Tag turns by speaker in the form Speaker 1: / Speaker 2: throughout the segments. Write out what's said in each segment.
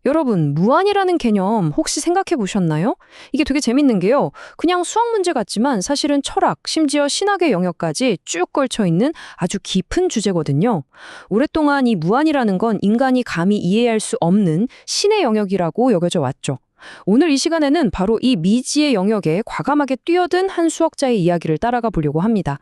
Speaker 1: 여러분, 무한이라는 개념 혹시 생각해 보셨나요? 이게 되게 재밌는 게요. 그냥 수학 문제 같지만 사실은 철학, 심지어 신학의 영역까지 쭉 걸쳐 있는 아주 깊은 주제거든요. 오랫동안 이 무한이라는 건 인간이 감히 이해할 수 없는 신의 영역이라고 여겨져 왔죠. 오늘 이 시간에는 바로 이 미지의 영역에 과감하게 뛰어든 한 수학자의 이야기를 따라가 보려고 합니다.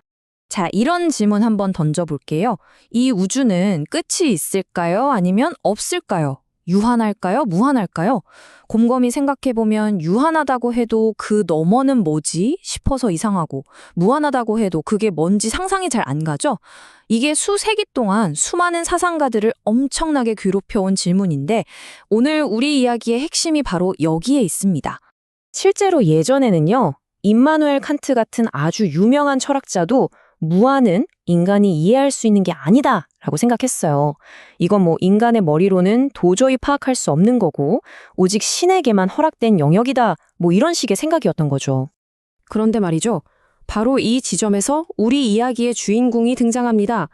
Speaker 1: 자, 이런 질문 한번 던져볼게요. 이 우주는 끝이 있을까요? 아니면 없을까요? 유한할까요? 무한할까요? 곰곰이 생각해보면 유한하다고 해도 그 너머는 뭐지? 싶어서 이상하고 무한하다고 해도 그게 뭔지 상상이 잘 안 가죠? 이게 수세기 동안 수많은 사상가들을 엄청나게 괴롭혀온 질문인데 오늘 우리 이야기의 핵심이 바로 여기에 있습니다. 실제로 예전에는요, 임마누엘 칸트 같은 아주 유명한 철학자도 무한은 인간이 이해할 수 있는 게 아니다 라고 생각했어요. 이건 뭐 인간의 머리로는 도저히 파악할 수 없는 거고 오직 신에게만 허락된 영역이다 뭐 이런 식의 생각이었던 거죠. 그런데 말이죠. 바로 이 지점에서 우리 이야기의 주인공이 등장합니다.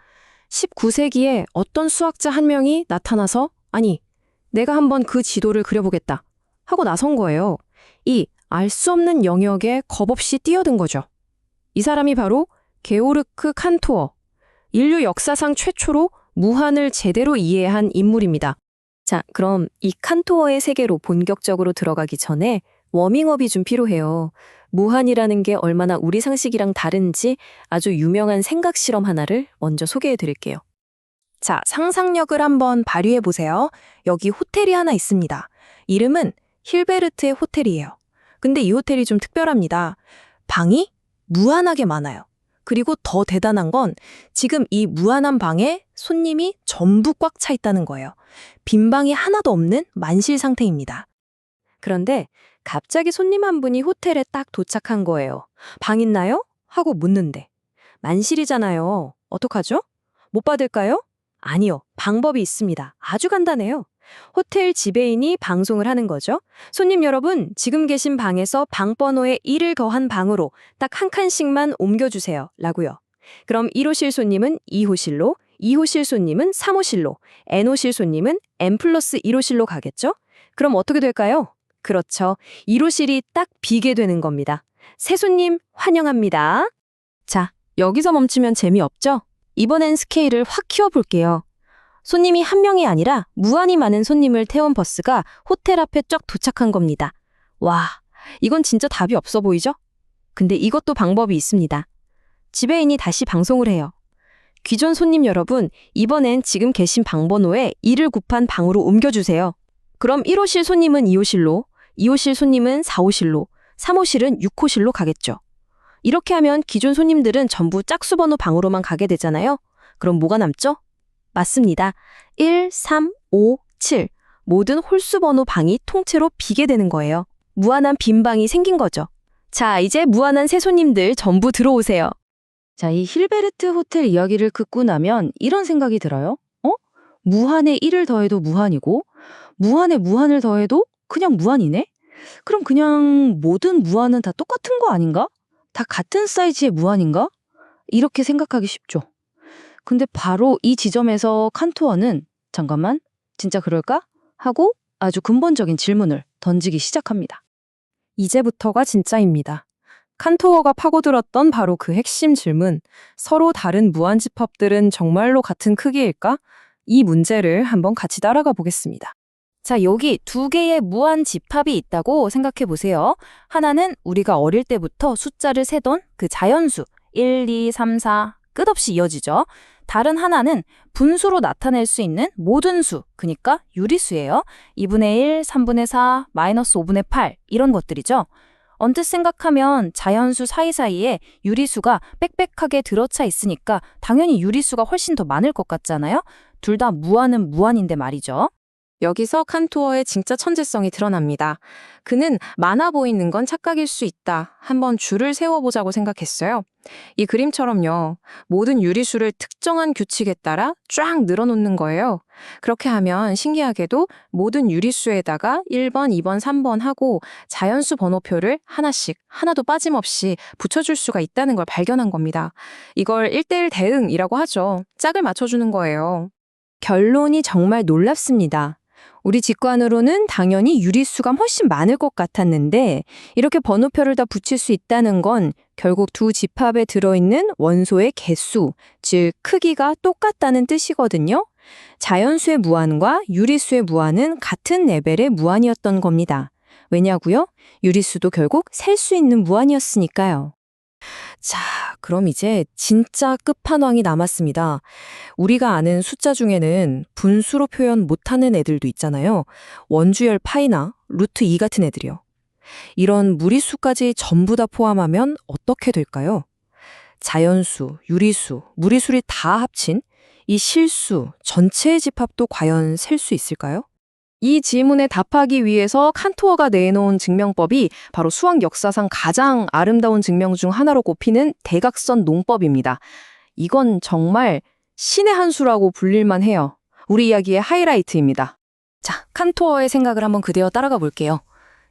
Speaker 1: 19세기에 어떤 수학자 한 명이 나타나서 아니, 내가 한번 그 지도를 그려보겠다 하고 나선 거예요. 이 알 수 없는 영역에 겁없이 뛰어든 거죠. 이 사람이 바로 게오르크 칸토어, 인류 역사상 최초로 무한을 제대로 이해한 인물입니다. 자, 그럼 이 칸토어의 세계로 본격적으로 들어가기 전에 워밍업이 좀 필요해요. 무한이라는 게 얼마나 우리 상식이랑 다른지 아주 유명한 생각 실험 하나를 먼저 소개해 드릴게요. 자, 상상력을 한번 발휘해 보세요. 여기 호텔이 하나 있습니다. 이름은 힐베르트의 호텔이에요. 근데 이 호텔이 좀 특별합니다. 방이 무한하게 많아요. 그리고 더 대단한 건 지금 이 무한한 방에 손님이 전부 꽉 차 있다는 거예요. 빈 방이 하나도 없는 만실 상태입니다. 그런데 갑자기 손님 한 분이 호텔에 딱 도착한 거예요. 방 있나요? 하고 묻는데 만실이잖아요. 어떡하죠? 못 받을까요? 아니요. 방법이 있습니다. 아주 간단해요. 호텔 지배인이 방송을 하는 거죠. 손님 여러분, 지금 계신 방에서 방번호에 1을 더한 방으로 딱 한 칸씩만 옮겨주세요. 라고요. 그럼 1호실 손님은 2호실로, 2호실 손님은 3호실로, N호실 손님은 N+1호실로 가겠죠? 그럼 어떻게 될까요? 그렇죠. 1호실이 딱 비게 되는 겁니다. 새 손님 환영합니다. 자, 여기서 멈추면 재미없죠? 이번엔 스케일을 확 키워볼게요. 손님이 한 명이 아니라 무한히 많은 손님을 태운 버스가 호텔 앞에 쫙 도착한 겁니다. 와, 이건 진짜 답이 없어 보이죠? 근데 이것도 방법이 있습니다. 지배인이 다시 방송을 해요. 기존 손님 여러분, 이번엔 지금 계신 방번호에 1을 곱한 방으로 옮겨주세요. 그럼 1호실 손님은 2호실로, 2호실 손님은 4호실로, 3호실은 6호실로 가겠죠. 이렇게 하면 기존 손님들은 전부 짝수번호 방으로만 가게 되잖아요. 그럼 뭐가 남죠? 맞습니다. 1, 3, 5, 7 모든 홀수번호 방이 통째로 비게 되는 거예요. 무한한 빈 방이 생긴 거죠. 자, 이제 무한한 새 손님들 전부 들어오세요. 자, 이 힐베르트 호텔 이야기를 듣고 나면 이런 생각이 들어요. 무한에 1을 더해도 무한이고 무한에 무한을 더해도 그냥 무한이네? 그럼 그냥 모든 무한은 다 똑같은 거 아닌가? 다 같은 사이즈의 무한인가? 이렇게 생각하기 쉽죠. 근데 바로 이 지점에서 칸토어는 잠깐만, 진짜 그럴까? 하고 아주 근본적인 질문을 던지기 시작합니다. 이제부터가 진짜입니다. 칸토어가 파고들었던 바로 그 핵심 질문, 서로 다른 무한집합들은 정말로 같은 크기일까? 이 문제를 한번 같이 따라가 보겠습니다. 자, 여기 두 개의 무한집합이 있다고 생각해 보세요. 하나는 우리가 어릴 때부터 숫자를 세던 그 자연수, 1, 2, 3, 4, 끝없이 이어지죠. 다른 하나는 분수로 나타낼 수 있는 모든 수, 그러니까 유리수예요. 2분의 1, 3분의 4, 마이너스 5분의 8 이런 것들이죠. 언뜻 생각하면 자연수 사이사이에 유리수가 빽빽하게 들어차 있으니까 당연히 유리수가 훨씬 더 많을 것 같잖아요. 둘 다 무한은 무한인데 말이죠. 여기서 칸토어의 진짜 천재성이 드러납니다. 그는 많아 보이는 건 착각일 수 있다. 한번 줄을 세워보자고 생각했어요. 이 그림처럼요. 모든 유리수를 특정한 규칙에 따라 쫙 늘어놓는 거예요. 그렇게 하면 신기하게도 모든 유리수에다가 1번, 2번, 3번 하고 자연수 번호표를 하나씩 하나도 빠짐없이 붙여줄 수가 있다는 걸 발견한 겁니다. 이걸 1:1 대응이라고 하죠. 짝을 맞춰주는 거예요. 결론이 정말 놀랍습니다. 우리 직관으로는 당연히 유리수가 훨씬 많을 것 같았는데 이렇게 번호표를 다 붙일 수 있다는 건 결국 두 집합에 들어있는 원소의 개수, 즉 크기가 똑같다는 뜻이거든요. 자연수의 무한과 유리수의 무한은 같은 레벨의 무한이었던 겁니다. 왜냐고요? 유리수도 결국 셀 수 있는 무한이었으니까요. 자, 그럼 이제 진짜 끝판왕이 남았습니다. 우리가 아는 숫자 중에는 분수로 표현 못하는 애들도 있잖아요. 원주열 파이나 루트 2 같은 애들이요. 이런 무리수까지 전부 다 포함하면 어떻게 될까요? 자연수, 유리수, 무리수를 다 합친 이 실수 전체의 집합도 과연 셀 수 있을까요? 이 질문에 답하기 위해서 칸토어가 내놓은 증명법이 바로 수학 역사상 가장 아름다운 증명 중 하나로 꼽히는 대각선 농법입니다. 이건 정말 신의 한 수라고 불릴만 해요. 우리 이야기의 하이라이트입니다. 자, 칸토어의 생각을 한번 그대로 따라가 볼게요.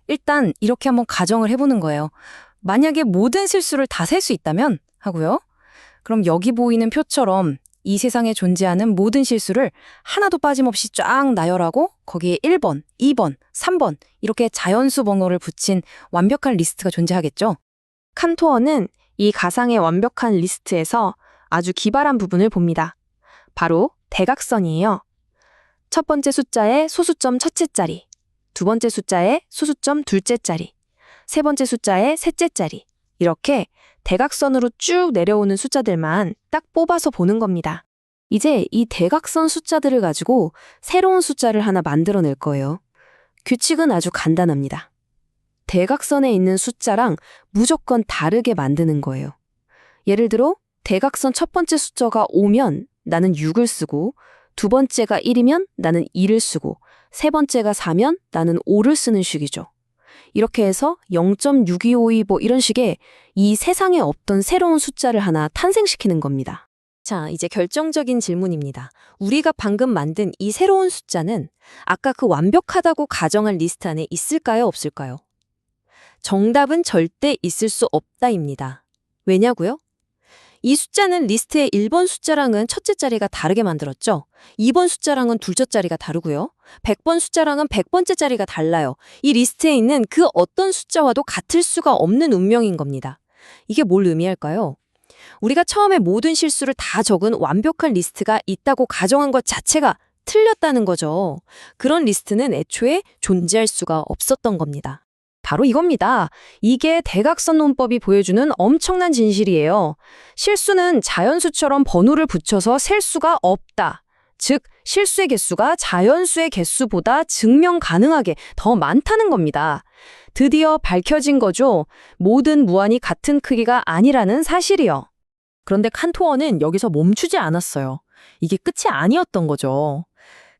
Speaker 1: 일단 이렇게 한번 가정을 해보는 거예요. 만약에 모든 실수를 다 셀 수 있다면 하고요. 그럼 여기 보이는 표처럼 이 세상에 존재하는 모든 실수를 하나도 빠짐없이 쫙 나열하고 거기에 1번, 2번, 3번 이렇게 자연수 번호를 붙인 완벽한 리스트가 존재하겠죠. 칸토어는 이 가상의 완벽한 리스트에서 아주 기발한 부분을 봅니다. 바로 대각선이에요. 첫 번째 숫자의 소수점 첫째 자리, 두 번째 숫자의 소수점 둘째 자리, 세 번째 숫자의 셋째 자리 이렇게 대각선으로 쭉 내려오는 숫자들만 딱 뽑아서 보는 겁니다. 이제 이 대각선 숫자들을 가지고 새로운 숫자를 하나 만들어낼 거예요. 규칙은 아주 간단합니다. 대각선에 있는 숫자랑 무조건 다르게 만드는 거예요. 예를 들어 대각선 첫 번째 숫자가 5면 나는 6을 쓰고 두 번째가 1이면 나는 2를 쓰고 세 번째가 4면 나는 5를 쓰는 식이죠. 이렇게 해서 0.6252 이런 식의 이 세상에 없던 새로운 숫자를 하나 탄생시키는 겁니다. 자, 이제 결정적인 질문입니다. 우리가 방금 만든 이 새로운 숫자는 아까 그 완벽하다고 가정한 리스트 안에 있을까요, 없을까요? 정답은 절대 있을 수 없다입니다. 왜냐고요? 이 숫자는 리스트의 1번 숫자랑은 첫째 자리가 다르게 만들었죠. 2번 숫자랑은 둘째 자리가 다르고요. 100번 숫자랑은 100번째 자리가 달라요. 이 리스트에 있는 그 어떤 숫자와도 같을 수가 없는 운명인 겁니다. 이게 뭘 의미할까요? 우리가 처음에 모든 실수를 다 적은 완벽한 리스트가 있다고 가정한 것 자체가 틀렸다는 거죠. 그런 리스트는 애초에 존재할 수가 없었던 겁니다. 바로 이겁니다. 이게 대각선 논법이 보여주는 엄청난 진실이에요. 실수는 자연수처럼 번호를 붙여서 셀 수가 없다. 즉, 실수의 개수가 자연수의 개수보다 증명 가능하게 더 많다는 겁니다. 드디어 밝혀진 거죠. 모든 무한이 같은 크기가 아니라는 사실이요. 그런데 칸토어는 여기서 멈추지 않았어요. 이게 끝이 아니었던 거죠.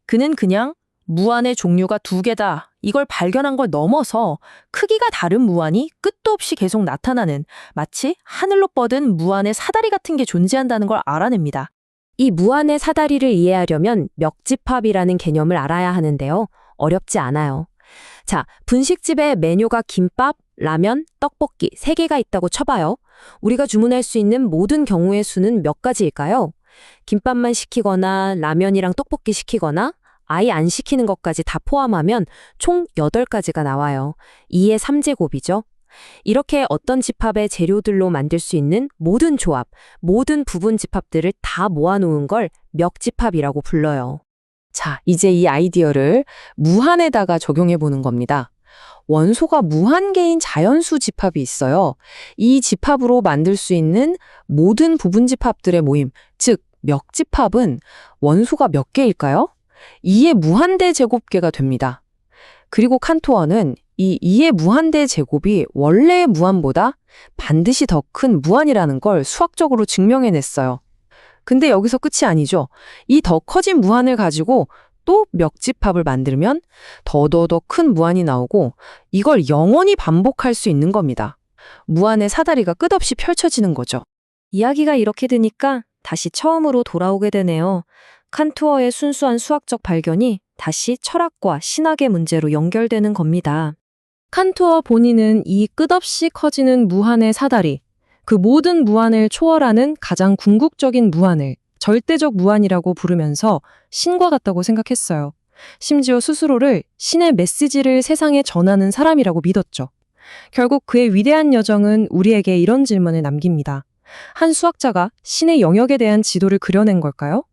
Speaker 1: 그는 그냥 무한의 종류가 두 개다. 이걸 발견한 걸 넘어서 크기가 다른 무한이 끝도 없이 계속 나타나는 마치 하늘로 뻗은 무한의 사다리 같은 게 존재한다는 걸 알아냅니다. 이 무한의 사다리를 이해하려면 멱집합이라는 개념을 알아야 하는데요. 어렵지 않아요. 자, 분식집에 메뉴가 김밥, 라면, 떡볶이 3개가 있다고 쳐봐요. 우리가 주문할 수 있는 모든 경우의 수는 몇 가지일까요? 김밥만 시키거나 라면이랑 떡볶이 시키거나 아예 안 시키는 것까지 다 포함하면 총 8가지가 나와요. 2의 3제곱이죠. 이렇게 어떤 집합의 재료들로 만들 수 있는 모든 조합, 모든 부분 집합들을 다 모아놓은 걸 멱집합이라고 불러요. 자, 이제 이 아이디어를 무한에다가 적용해 보는 겁니다. 원소가 무한개인 자연수 집합이 있어요. 이 집합으로 만들 수 있는 모든 부분 집합들의 모임, 즉 멱집합은 원소가 몇 개일까요? 2의 무한대 제곱계가 됩니다. 그리고 칸토어는 이 2의 무한대 제곱이 원래의 무한보다 반드시 더 큰 무한이라는 걸 수학적으로 증명해냈어요. 근데 여기서 끝이 아니죠. 이 더 커진 무한을 가지고 또 멱집합을 만들면 더더더 큰 무한이 나오고 이걸 영원히 반복할 수 있는 겁니다. 무한의 사다리가 끝없이 펼쳐지는 거죠. 이야기가 이렇게 되니까 다시 처음으로 돌아오게 되네요. 칸토어의 순수한 수학적 발견이 다시 철학과 신학의 문제로 연결되는 겁니다. 칸토어 본인은 이 끝없이 커지는 무한의 사다리, 그 모든 무한을 초월하는 가장 궁극적인 무한을 절대적 무한이라고 부르면서 신과 같다고 생각했어요. 심지어 스스로를 신의 메시지를 세상에 전하는 사람이라고 믿었죠. 결국 그의 위대한 여정은 우리에게 이런 질문을 남깁니다. 한 수학자가 신의 영역에 대한 지도를 그려낸 걸까요?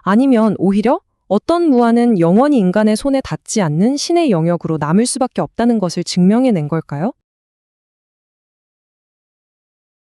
Speaker 1: 아니면 오히려 어떤 무한은 영원히 인간의 손에 닿지 않는 신의 영역으로 남을 수밖에 없다는 것을 증명해낸 걸까요?